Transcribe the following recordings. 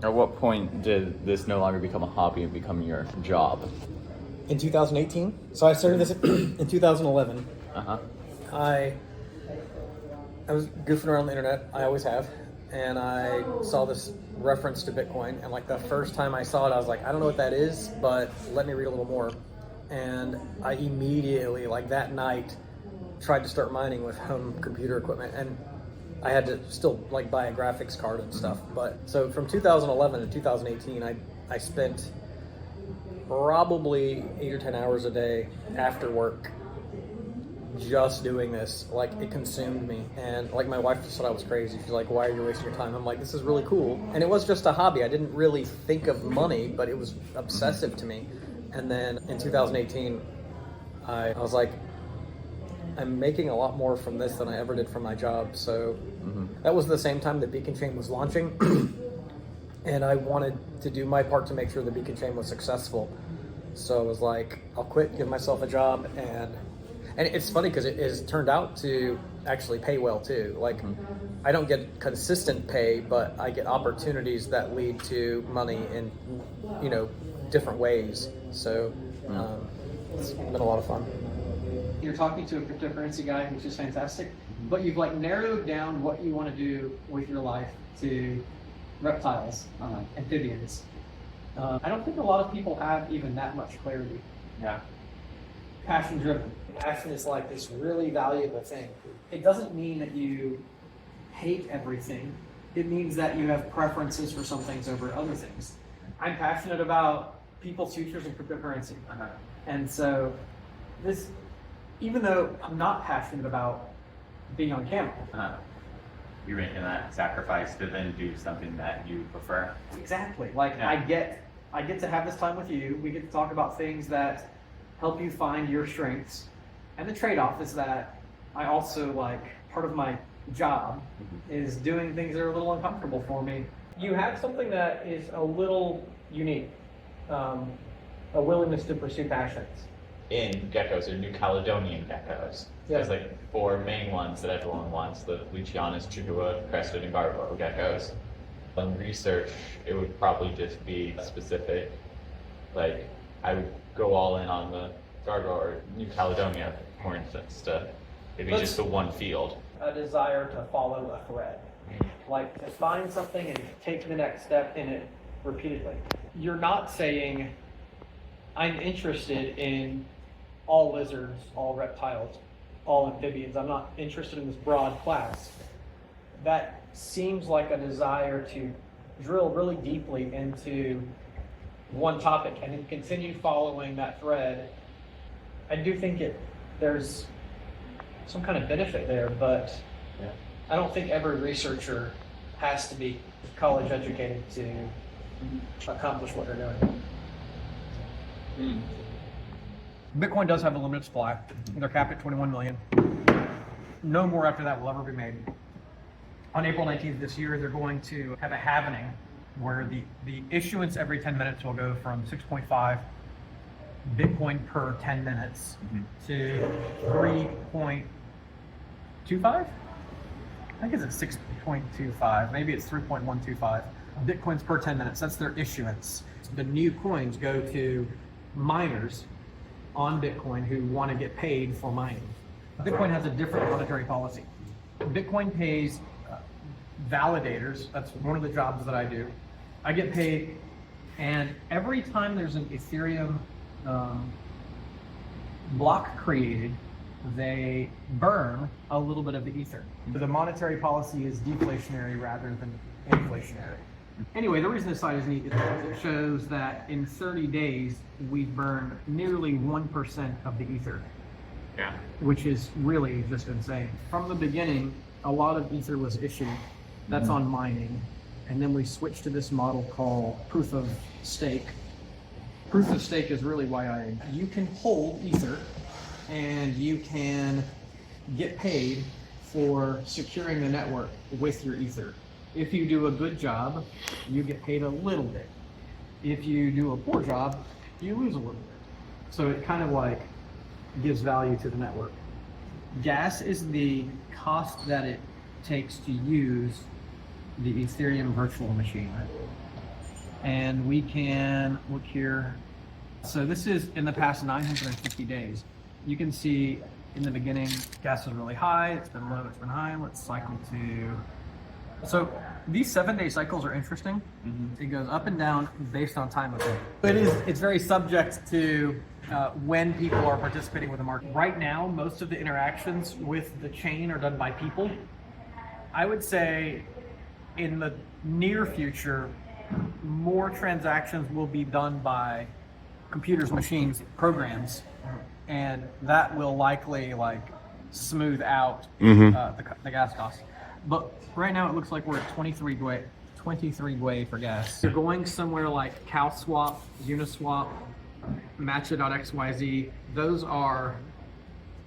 At what point did this no longer become a hobby and become your job? In 2018. So I started this in 2011. Uh-huh. I was goofing around the internet. I always have. And I saw this reference to Bitcoin. And like the first time I saw it, I was like, I don't know what that is, but let me read a little more. And I immediately, like that night, tried to start mining with home computer equipment. And I had to still like buy a graphics card and stuff. But so from 2011 to 2018, I spent probably 8 or 10 hours a day after work just doing this. Like it consumed me, and like my wife just thought I was crazy. She's like, why are you wasting your time? I'm like, this is really cool. And it was just a hobby. I didn't really think of money, but it was obsessive to me. And then in 2018 I was like, I'm making a lot more from this than I ever did from my job. So that was the same time that Beacon Chain was launching. And I wanted to do my part to make sure the Beacon Chain was successful. So I was like, I'll quit, give myself a job. And it's funny because it has turned out to actually pay well too. Like I don't get consistent pay, but I get opportunities that lead to money in, different ways. So it's been a lot of fun. You're talking to a cryptocurrency guy, which is fantastic, but you've like narrowed down what you want to do with your life to reptiles, amphibians. I don't think a lot of people have even that much clarity. Yeah. Passion driven. Passion is like this really valuable thing. It doesn't mean that you hate everything. It means that you have preferences for some things over other things. I'm passionate about people's futures in cryptocurrency. And so this, even though I'm not passionate about being on camera. You're making that sacrifice to then do something that you prefer. Exactly. Like I get to have this time with you. We get to talk about things that help you find your strengths. And the trade-off is that I also like part of my job is doing things that are a little uncomfortable for me. You have something that is a little unique, a willingness to pursue passions. In geckos or New Caledonian geckos. There's like 4 main ones that everyone wants: the Lucianus, Chukua, crested, and gargoyle geckos. In research, it would probably just be specific. Like I would go all in on the gargoyle or New Caledonia, for instance, to maybe just the one field. A desire to follow a thread, like to find something and take the next step in it repeatedly. You're not saying, I'm interested in all lizards, all reptiles, all amphibians. I'm not interested in this broad class. That seems like a desire to drill really deeply into one topic and then continue following that thread. I do think there's some kind of benefit there, but I don't think every researcher has to be college educated to accomplish what they're doing. Bitcoin does have a limited supply. They're capped at 21 million. No more after that will ever be made. On April 19th this year, they're going to have a halvening where the issuance every 10 minutes will go from 6.5 Bitcoin per 10 minutes to 3.25? I think it's 6.25. Maybe it's 3.125 Bitcoins per 10 minutes. That's their issuance. The new coins go to miners on Bitcoin who want to get paid for mining. Bitcoin has a different monetary policy. Bitcoin pays validators. That's one of the jobs that I do. I get paid, and every time there's an Ethereum block created, they burn a little bit of the ether. The monetary policy is deflationary rather than inflationary. Anyway, the reason this slide is neat is because it shows that in 30 days, we burned nearly 1% of the ether. Yeah. Which is really just insane. From the beginning, a lot of ether was issued. That's on mining. And then we switched to this model called proof of stake. Proof of stake is really why you can hold ether and you can get paid for securing the network with your ether. If you do a good job, you get paid a little bit. If you do a poor job, you lose a little bit. So it kind of like gives value to the network. Gas is the cost that it takes to use the Ethereum virtual machine. and we can look here. So this is in the past 950 days. You can see in the beginning, gas was really high, it's been low, it's been high. Let's cycle to, so these 7-day cycles are interesting. It goes up and down based on time of day. It's very subject to when people are participating with the market. Right now, most of the interactions with the chain are done by people. I would say in the near future, more transactions will be done by computers, machines, programs, and that will likely like smooth out the gas costs. But right now it looks like we're at 23 gwei for gas. You're going somewhere like CalSwap, Uniswap, Matcha.xyz. Those are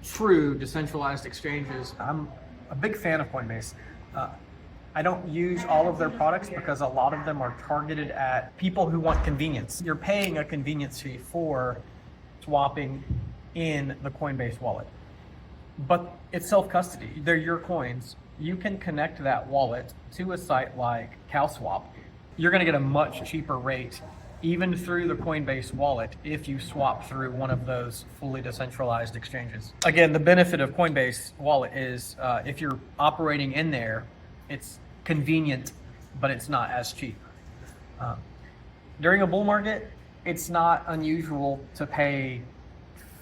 true decentralized exchanges. I'm a big fan of Coinbase. I don't use all of their products because a lot of them are targeted at people who want convenience. You're paying a convenience fee for swapping in the Coinbase wallet, but it's self-custody. They're your coins. You can connect that wallet to a site like CalSwap. You're going to get a much cheaper rate even through the Coinbase wallet if you swap through one of those fully decentralized exchanges. Again, the benefit of Coinbase wallet is if you're operating in there, it's convenient, but it's not as cheap. During a bull market, it's not unusual to pay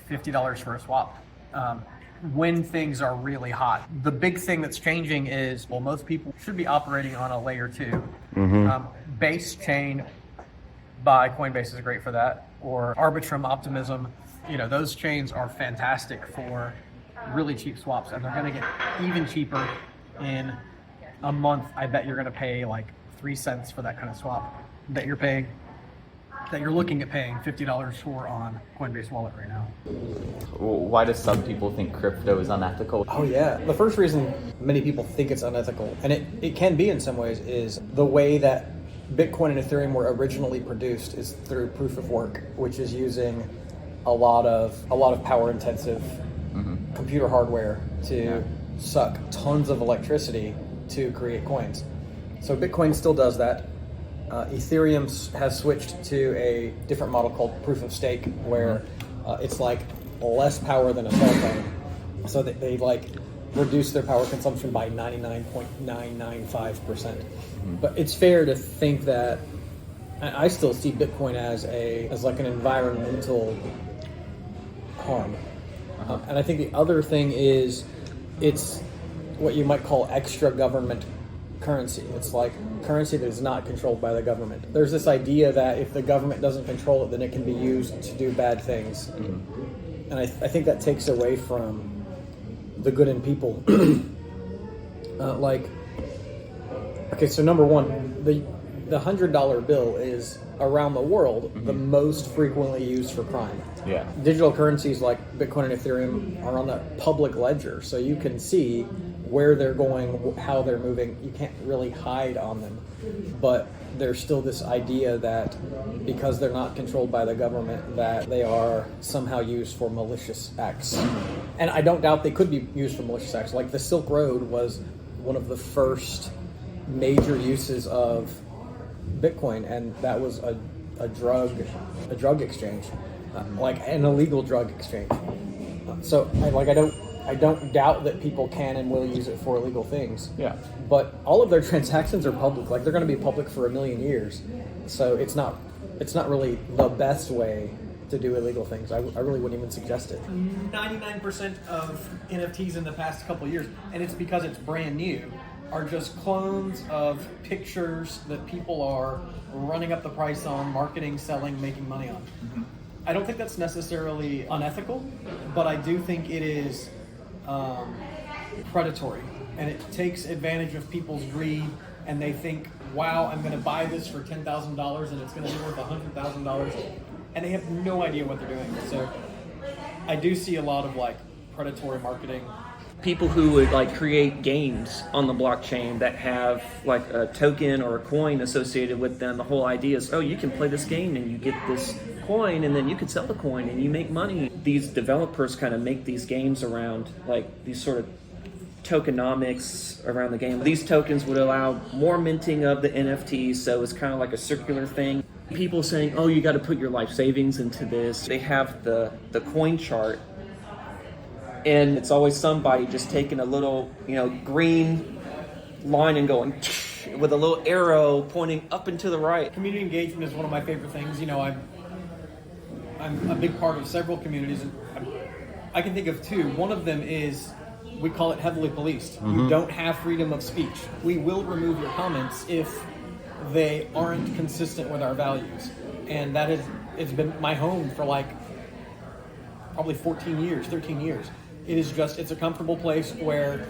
$50 for a swap when things are really hot. The big thing that's changing is, well, most people should be operating on a layer 2. Base chain by Coinbase is great for that, or Arbitrum, Optimism. You know, those chains are fantastic for really cheap swaps, and they're going to get even cheaper in a month. I bet you're going to pay like 3 cents for that kind of swap that you're looking at paying $50 for on Coinbase wallet right now. Why do some people think crypto is unethical? Oh yeah. The first reason many people think it's unethical, and it can be in some ways, is the way that Bitcoin and Ethereum were originally produced is through proof of work, which is using a lot of power intensive computer hardware to suck tons of electricity to create coins. So Bitcoin still does that. Ethereum has switched to a different model called proof of stake, where it's like less power than a cell phone. So that they like reduce their power consumption by 99.995%. But it's fair to think that I still see Bitcoin as like an environmental harm. And I think the other thing is it's what you might call extra government currency. It's like currency that is not controlled by the government. There's this idea that if the government doesn't control it, then it can be used to do bad things. And I think that takes away from the good in people. Okay, so number one, the $100 bill is around the world the most frequently used for crime. Yeah. Digital currencies like Bitcoin and Ethereum are on the public ledger, so you can see where they're going, how they're moving. You can't really hide on them. But there's still this idea that because they're not controlled by the government, that they are somehow used for malicious acts. And I don't doubt they could be used for malicious acts. Like the Silk Road was one of the first major uses of Bitcoin, and that was a drug exchange, like an illegal drug exchange. So I don't doubt that people can and will use it for illegal things. Yeah. But all of their transactions are public. Like they're going to be public for 1 million years. So it's not really the best way to do illegal things. I really wouldn't even suggest it. 99% of NFTs in the past couple of years, and it's because it's brand new, are just clones of pictures that people are running up the price on, marketing, selling, making money on. I don't think that's necessarily unethical, but I do think it is predatory, and it takes advantage of people's greed, and they think, wow, I'm going to buy this for $10,000 and it's going to be worth $100,000, and they have no idea what they're doing. So I do see a lot of like predatory marketing. People who would like create games on the blockchain that have like a token or a coin associated with them. The whole idea is, oh, you can play this game and you get this coin and then you can sell the coin and you make money. These developers kind of make these games around like these sort of tokenomics around the game. These tokens would allow more minting of the NFTs, so it's kind of like a circular thing. People saying, oh, you got to put your life savings into this. They have the coin chart, and it's always somebody just taking a little, green line and going with a little arrow pointing up and to the right. Community engagement is one of my favorite things. I'm a big part of several communities, and I can think of two. One of them is, we call it heavily policed. You don't have freedom of speech. We will remove your comments if they aren't consistent with our values. And it's been my home for like probably 13 years. It's a comfortable place where,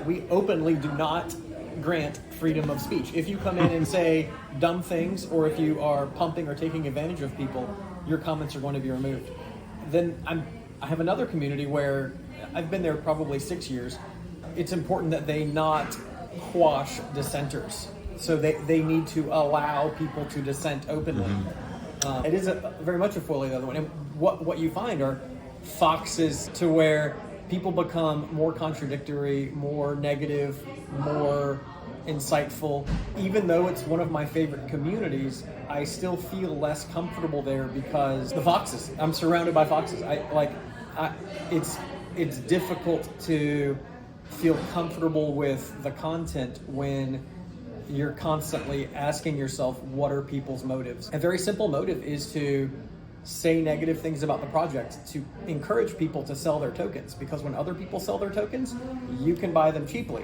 we openly do not grant freedom of speech. If you come in and say dumb things, or if you are pumping or taking advantage of people, your comments are going to be removed. Then I have another community where I've been there probably 6 years. It's important that they not quash dissenters. So they need to allow people to dissent openly. It is very much a fully the other one. And what you find are foxes to where people become more contradictory, more negative, more insightful. Even though it's one of my favorite communities, I still feel less comfortable there because the foxes. I'm surrounded by foxes. It's difficult to feel comfortable with the content when you're constantly asking yourself, what are people's motives? A very simple motive is to say negative things about the project, to encourage people to sell their tokens, because when other people sell their tokens, you can buy them cheaply.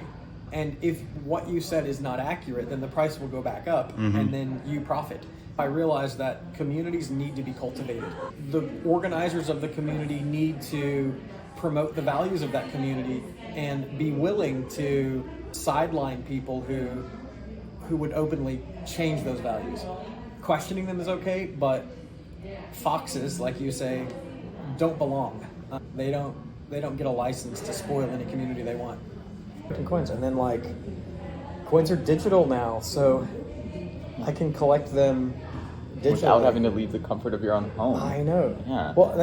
And if what you said is not accurate, then the price will go back up, and then you profit. I realize that communities need to be cultivated. The organizers of the community need to promote the values of that community and be willing to sideline people who would openly change those values. Questioning them is okay, but foxes, like you say, don't belong. They don't get a license to spoil any community they want. Coins, and then coins are digital now, so I can collect them digitally without having to leave the comfort of your own home. I know. Yeah. Well,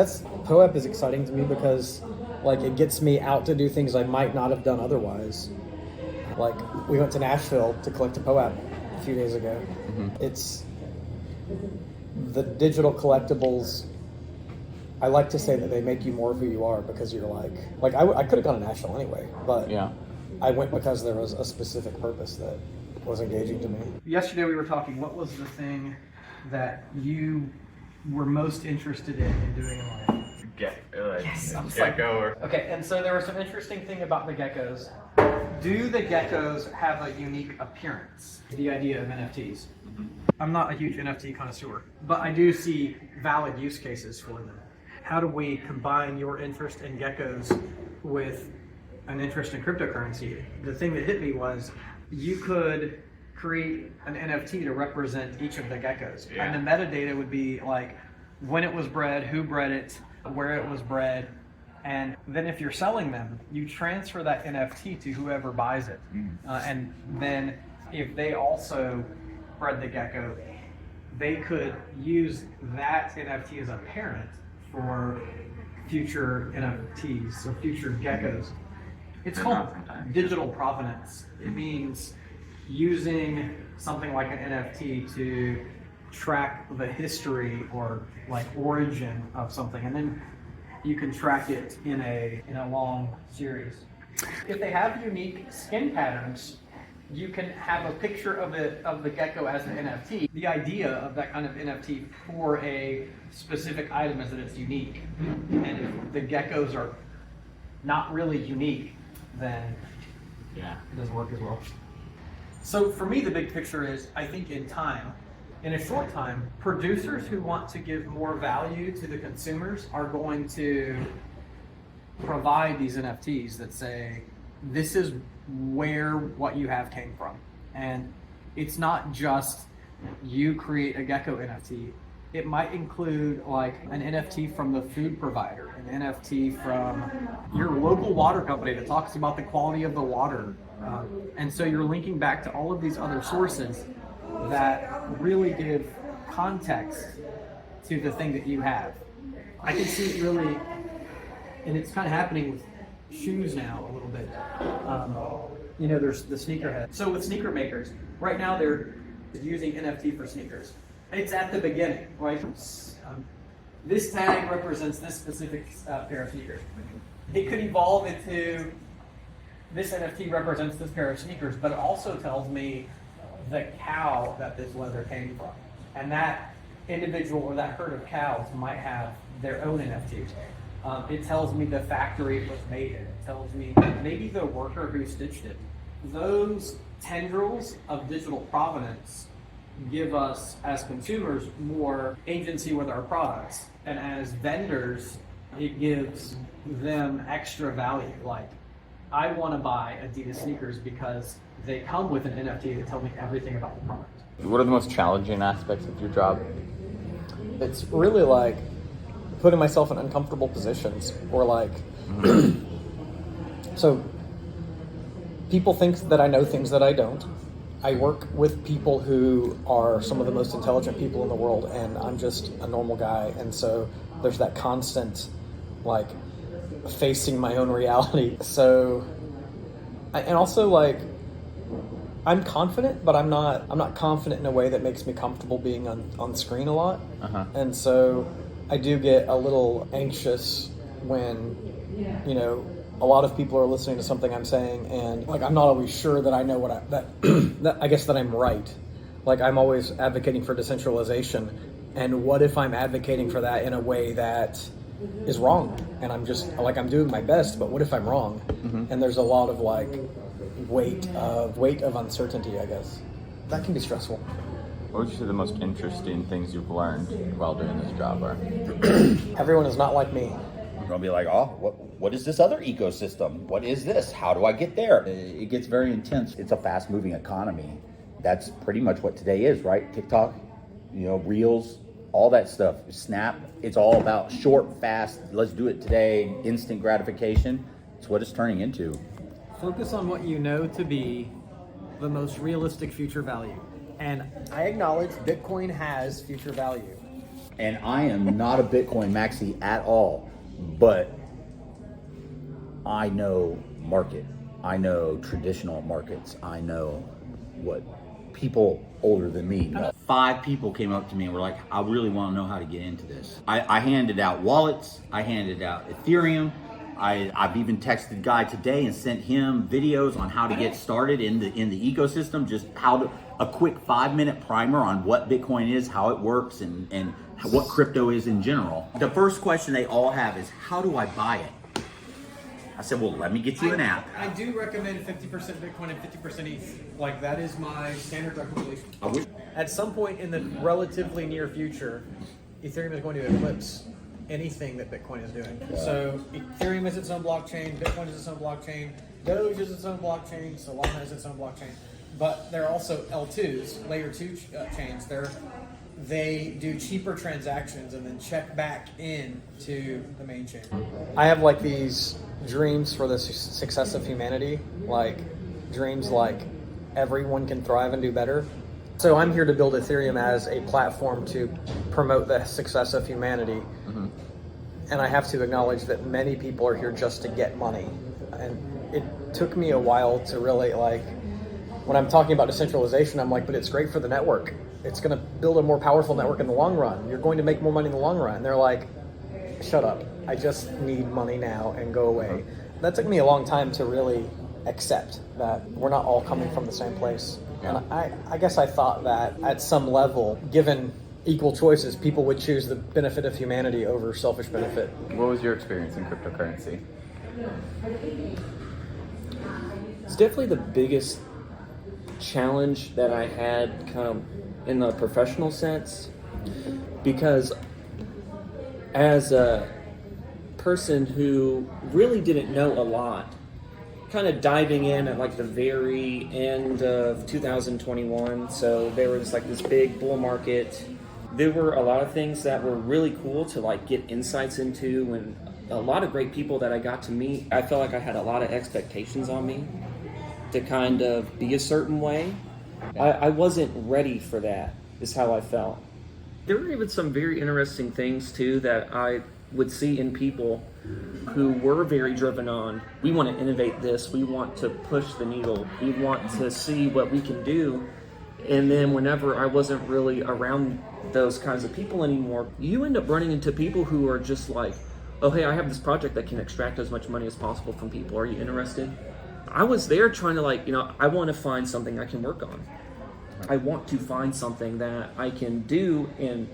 POAP is exciting to me because it gets me out to do things I might not have done otherwise. We went to Nashville to collect a POAP a few days ago. It's the digital collectibles. I like to say that they make you more who you are, because you're I could have gone to Nashville anyway, but I went because there was a specific purpose that was engaging to me. Yesterday we were talking, what was the thing that you were most interested in doing in life? Gecko. Okay, and so there was some interesting thing about the geckos. Do the geckos have a unique appearance? The idea of NFTs. I'm not a huge NFT connoisseur, but I do see valid use cases for them. How do we combine your interest in geckos with an interest in cryptocurrency? The thing that hit me was you could create an NFT to represent each of the geckos. And the metadata would be when it was bred, who bred it, where it was bred. And then if you're selling them, you transfer that NFT to whoever buys it. And then if they also bred the gecko, they could use that NFT as a parent for future NFTs or future geckos. It's called digital provenance. It means using something like an NFT to track the history or origin of something, and then you can track it in a long series. If they have unique skin patterns, you can have a picture of the gecko as an NFT. The idea of that kind of NFT for a specific item is that it's unique. And if the geckos are not really unique, then it doesn't work as well. So for me, the big picture is, I think in a short time, producers who want to give more value to the consumers are going to provide these NFTs that say, this is where what you have came from. And it's not just you create a gecko NFT. It might include an NFT from the food provider, an NFT from your local water company that talks about the quality of the water. And so you're linking back to all of these other sources that really give context to the thing that you have. I can see it really, and it's kind of happening with shoes now a little bit. You know, there's the sneakerhead. So with sneaker makers, right now they're using NFT for sneakers. It's at the beginning, right? This tag represents this specific pair of sneakers. It could evolve into this NFT represents this pair of sneakers, but it also tells me the cow that this leather came from. And that individual or that herd of cows might have their own NFT. It tells me the factory it was made in. It tells me maybe the worker who stitched it. Those tendrils of digital provenance give us, as consumers, more agency with our products. And as vendors, it gives them extra value. Like, I want to buy Adidas sneakers because they come with an NFT that tell me everything about the product. What are the most challenging aspects of your job? It's really like putting myself in uncomfortable positions, or like, so people think that I know things that I don't. I work with people who are some of the most intelligent people in the world, and I'm just a normal guy. And so there's that constant, like, facing my own reality. So, and also, like, I'm confident, but I'm not confident in a way that makes me comfortable being on screen a lot. And so I do get a little anxious when, you know, a lot of people are listening to something I'm saying, and like, I'm not always sure that I know what that I guess that I'm right. Like, I'm always advocating for decentralization, and what if I'm advocating for that in a way that is wrong? And I'm just like, I'm doing my best, but what if I'm wrong? And there's a lot of like weight of uncertainty, I guess. That can be stressful. What would you say the most interesting things you've learned while doing this job are? Everyone is not like me. You're gonna be like, oh, what is this other ecosystem? What is this? How do I get there? It gets very intense. It's a fast-moving economy. That's pretty much what today is, right? TikTok, you know, Reels, all that stuff. Snap. It's all about short, fast. Let's do it today. Instant gratification. It's what it's turning into. Focus on what you know to be the most realistic future value. And I acknowledge Bitcoin has future value. And I am not a Bitcoin maxi at all, but I know market. I know traditional markets. I know what people older than me know. 5 people came up to me and were like, I really want to know how to get into this. I handed out wallets. I handed out Ethereum. I've even texted Guy today and sent him videos on how to get started in the ecosystem, just a quick 5-minute primer on what Bitcoin is, how it works, and what crypto is in general. The first question they all have is, how do I buy it? I said, well, let me get you an app. I do recommend 50% Bitcoin and 50% ETH. Like, that is my standard recommendation. At some point in the relatively near future, Ethereum is going to eclipse anything that Bitcoin is doing. So Ethereum is its own blockchain, Bitcoin is its own blockchain, Doge is its own blockchain, Solana is its own blockchain. But they're also L2s, layer 2 chains. They do cheaper transactions and then check back in to the main chain. I have like these dreams for the success of humanity, like dreams like everyone can thrive and do better. So I'm here to build Ethereum as a platform to promote the success of humanity. And I have to acknowledge that many people are here just to get money. And it took me a while to really, like, when I'm talking about decentralization, I'm like, but it's great for the network. It's going to build a more powerful network in the long run. You're going to make more money in the long run. And they're like, shut up. I just need money now and go away. That took me a long time to really accept that we're not all coming from the same place. And I guess I thought that at some level, given equal choices, people would choose the benefit of humanity over selfish benefit. What was your experience in cryptocurrency? It's definitely the biggest challenge that I had kind of in the professional sense, because as a person who really didn't know a lot, kind of diving in at like the very end of 2021, so there was like this big bull market. There were a lot of things that were really cool to like get insights into, and a lot of great people that I got to meet. I felt like I had a lot of expectations on me to kind of be a certain way. I wasn't ready for that, is how I felt. There were even some very interesting things too that I would see in people who were very driven on, we want to innovate this, we want to push the needle, we want to see what we can do. And then whenever I wasn't really around those kinds of people anymore, you end up running into people who are just like, oh, hey, I have this project that can extract as much money as possible from people. Are you interested? I was there trying to I want to find something I can work on. I want to find something that I can do and,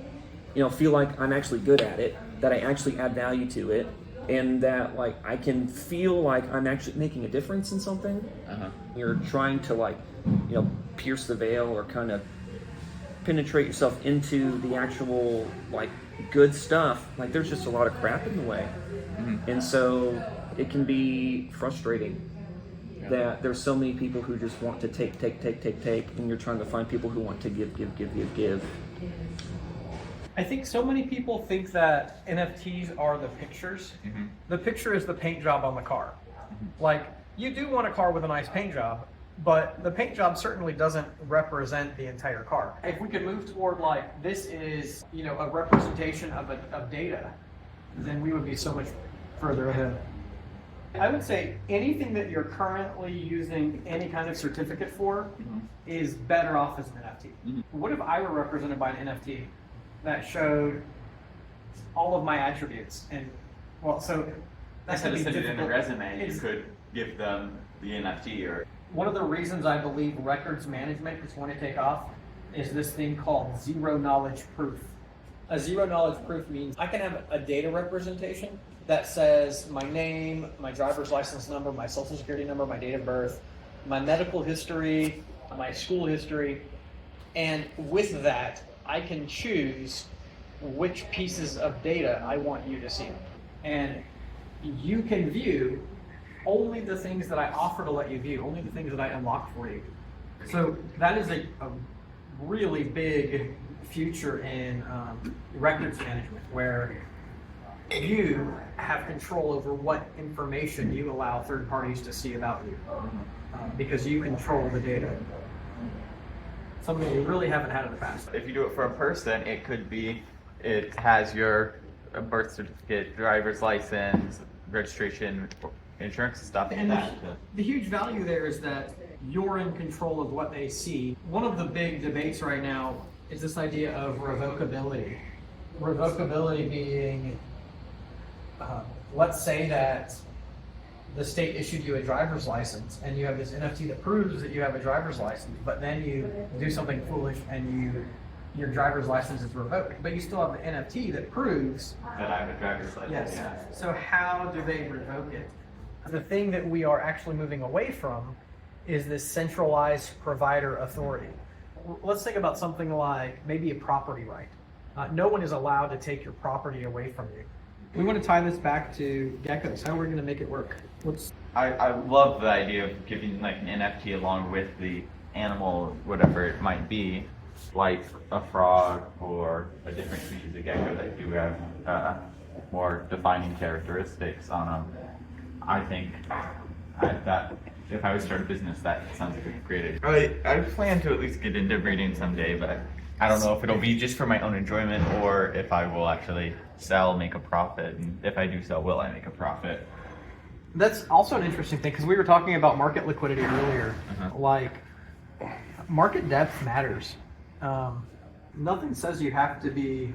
feel like I'm actually good at it, that I actually add value to it, and that I can feel like I'm actually making a difference in something. You're trying to pierce the veil or kind of penetrate yourself into the actual good stuff. There's just a lot of crap in the way. And so it can be frustrating that there's so many people who just want to take, and you're trying to find people who want to give. I think so many people think that NFTs are the pictures. The picture is the paint job on the car. You do want a car with a nice paint job, but the paint job certainly doesn't represent the entire car. If we could move toward this is, a representation of data, then we would be so much further ahead. I would say anything that you're currently using any kind of certificate for is better off as an NFT. What if I were represented by an NFT that showed all of my attributes? And so that's Instead of sending difficult. in a resume, you could give them the NFT or. One of the reasons I believe records management is going to take off is this thing called zero knowledge proof. A zero knowledge proof means I can have a data representation that says my name, my driver's license number, my social security number, my date of birth, my medical history, my school history, and with that, I can choose which pieces of data I want you to see. And you can view only the things that I offer to let you view, only the things that I unlock for you. So that is a really big future in records management, where you have control over what information you allow third parties to see about you, because you control the data. Something we really haven't had in the past. If you do it for a person, it could be, it has your birth certificate, driver's license, registration, insurance stuff. And the huge value there is that you're in control of what they see. One of the big debates right now is this idea of revocability. Revocability being, let's say that the state issued you a driver's license and you have this NFT that proves that you have a driver's license, but then you do something foolish and your driver's license is revoked, but you still have the NFT that proves that I have a driver's license. Yes. Yeah. So how do they revoke it? The thing that we are actually moving away from is this centralized provider authority. Let's think about something like maybe a property right. No one is allowed to take your property away from you. We want to tie this back to geckos. How are we going to make it work? I love the idea of giving an NFT along with the animal, whatever it might be, like a frog or a different species of gecko that do have more defining characteristics on them. I think that if I would start a business, that sounds like a great idea. I plan to at least get into breeding someday, but I don't know if it'll be just for my own enjoyment or if I will actually sell, make a profit. And if I do sell, will I make a profit? That's also an interesting thing, because we were talking about market liquidity earlier. Market depth matters. Nothing says you have to be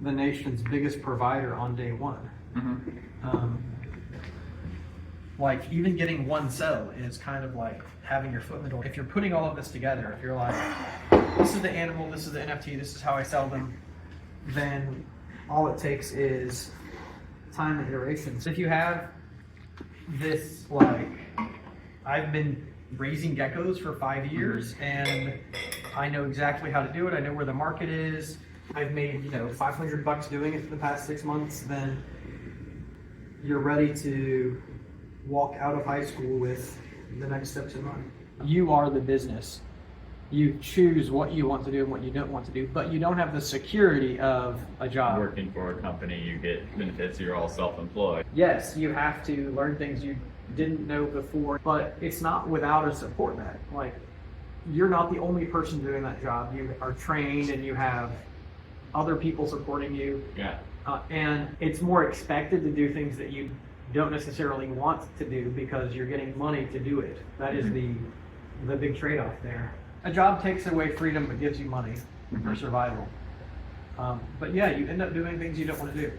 the nation's biggest provider on day one. Even getting one sell is kind of like having your foot in the door. If you're putting all of this together, if you're like, this is the animal, this is the NFT, this is how I sell them, then all it takes is time and iterations. If you have this, I've been raising geckos for 5 years and I know exactly how to do it, I know where the market is, I've made $500 doing it for the past 6 months, then you're ready to walk out of high school with the next steps in mind. You are the business. You choose what you want to do and what you don't want to do, but you don't have the security of a job. Working for a company, you get benefits, you're all self-employed. Yes, you have to learn things you didn't know before, but it's not without a support net. You're not the only person doing that job. You are trained and you have other people supporting you. Yeah. And it's more expected to do things that you don't necessarily want to do because you're getting money to do it. That is the big trade-off there. A job takes away freedom but gives you money for survival. But yeah, you end up doing things you don't want to do.